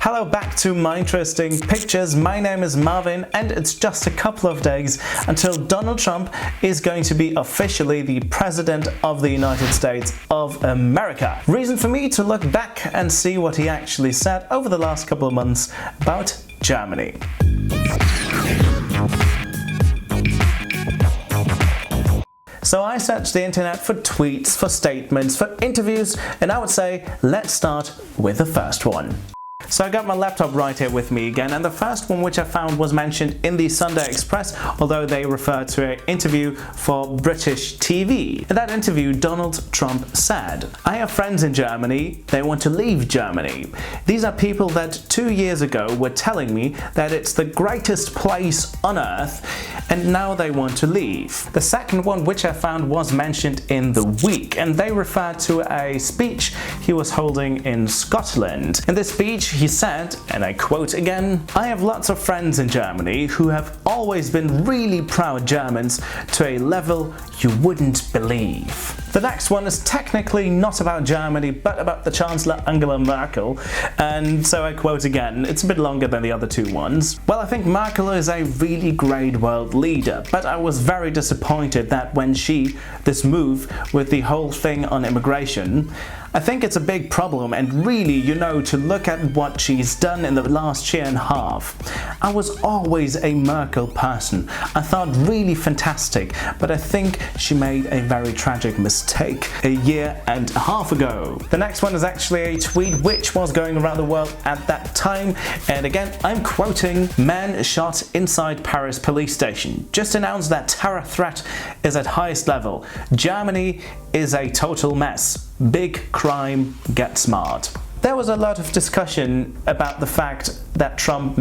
Hello back to my interesting pictures. My name is Marvin and it's just a couple of days until Donald Trump is going to be officially the President of the United States of America. Reason for me to look back and see what he actually said over the last couple of months about Germany. So I searched the internet for tweets, for statements, for interviews, and I would say let's start with the first one. So I got my laptop right here with me again, and the first one which I found was mentioned in the Sunday Express, although they refer to an interview for British TV. In that interview, Donald Trump said, "I have friends in Germany, they want to leave Germany. These are people that 2 years ago were telling me that it's the greatest place on earth, and now they want to leave." The second one which I found was mentioned in The Week, and they refer to a speech he was holding in Scotland. In this speech, he said, and I quote again, "I have lots of friends in Germany who have always been really proud Germans to a level you wouldn't believe." The next one is technically not about Germany, but about the Chancellor Angela Merkel, and so I quote again, it's a bit longer than the other two ones. "Well, I think Merkel is a really great world leader, but I was very disappointed that when this move with the whole thing on immigration, I think it's a big problem, and really, to look at what she's done in the last year and a half. I was always a Merkel person. I thought really fantastic, but I think she made a very tragic mistake a year and a half ago." The next one is actually a tweet which was going around the world at that time, and again, I'm quoting, "Man shot inside Paris police station. Just announced that terror threat is at highest level. Germany is a total mess. Big crime, get smart." There was a lot of discussion about the fact that Trump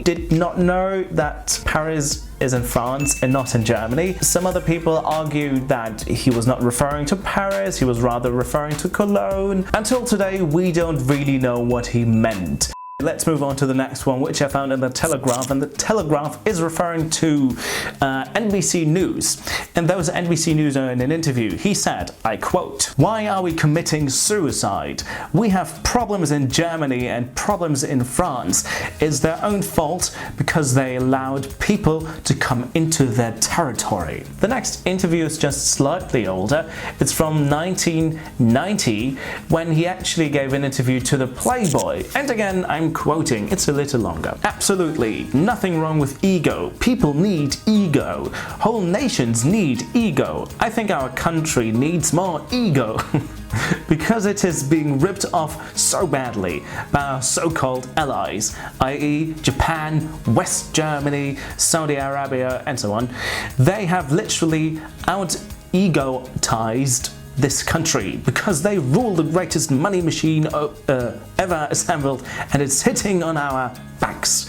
did not know that Paris is in France and not in Germany. Some other people argued that he was not referring to Paris, he was rather referring to Cologne. Until today, we don't really know what he meant. Let's move on to the next one, which I found in the Telegraph, and the Telegraph is referring to NBC News. And that was NBC News in an interview. He said, I quote, "Why are we committing suicide? We have problems in Germany and problems in France. It's their own fault because they allowed people to come into their territory." The next interview is just slightly older. It's from 1990, when he actually gave an interview to the Playboy. And again, I'm quoting, it's a little longer. "Absolutely nothing wrong with ego. People need ego. Whole nations need ego. I think our country needs more ego." Because it is being ripped off so badly by our so-called allies, i.e. Japan, West Germany, Saudi Arabia, and so on. They have literally out-egotized this country because they rule the greatest money machine ever assembled, and it's hitting on our backs.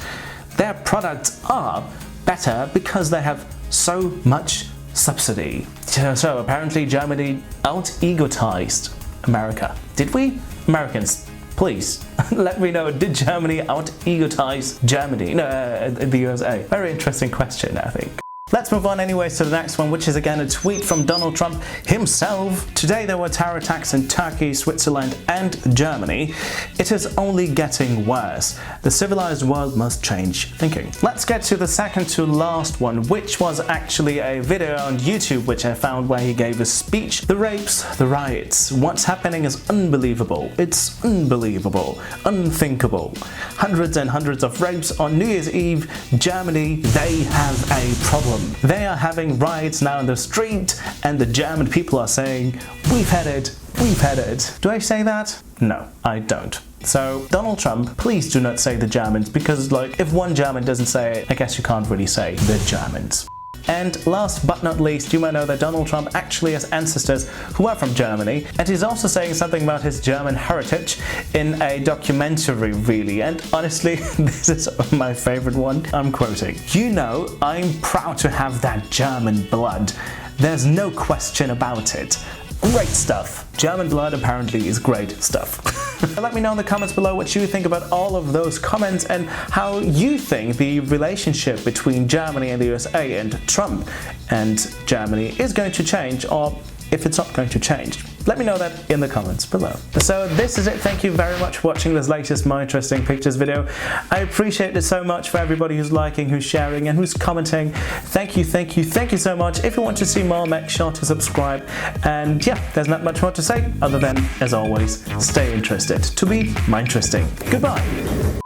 Their products are better because they have so much subsidy. So apparently Germany out-egotized America. Did we? Americans, please let me know, did Germany out-egotize Germany? No, the USA. Very interesting question, I think. Let's move on anyways to the next one, which is again a tweet from Donald Trump himself. "Today there were terror attacks in Turkey, Switzerland and Germany. It is only getting worse. The civilized world must change thinking." Let's get to the second to last one, which was actually a video on YouTube which I found where he gave a speech. "The rapes, the riots, what's happening is unbelievable. It's unbelievable, unthinkable. Hundreds and hundreds of rapes on New Year's Eve. Germany, they have a problem. They are having riots now in the street, and the German people are saying, we've had it, we've had it." Do I say that? No, I don't. So, Donald Trump, please do not say the Germans, because if one German doesn't say it, I guess you can't really say the Germans. And last but not least, you might know that Donald Trump actually has ancestors who are from Germany, and he's also saying something about his German heritage in a documentary, really, and honestly, this is my favorite one. I'm quoting, "I'm proud to have that German blood. There's no question about it. Great stuff." German blood apparently is great stuff. Let me know in the comments below what you think about all of those comments and how you think the relationship between Germany and the USA and Trump and Germany is going to change, or if it's not going to change. Let me know that in the comments below. So this is it. Thank you very much for watching this latest My Interesting Pictures video. I appreciate it so much for everybody who's liking, who's sharing, and who's commenting. Thank you so much. If you want to see more, make sure to subscribe. And yeah, there's not much more to say other than, as always, stay interested to be my interesting. Goodbye.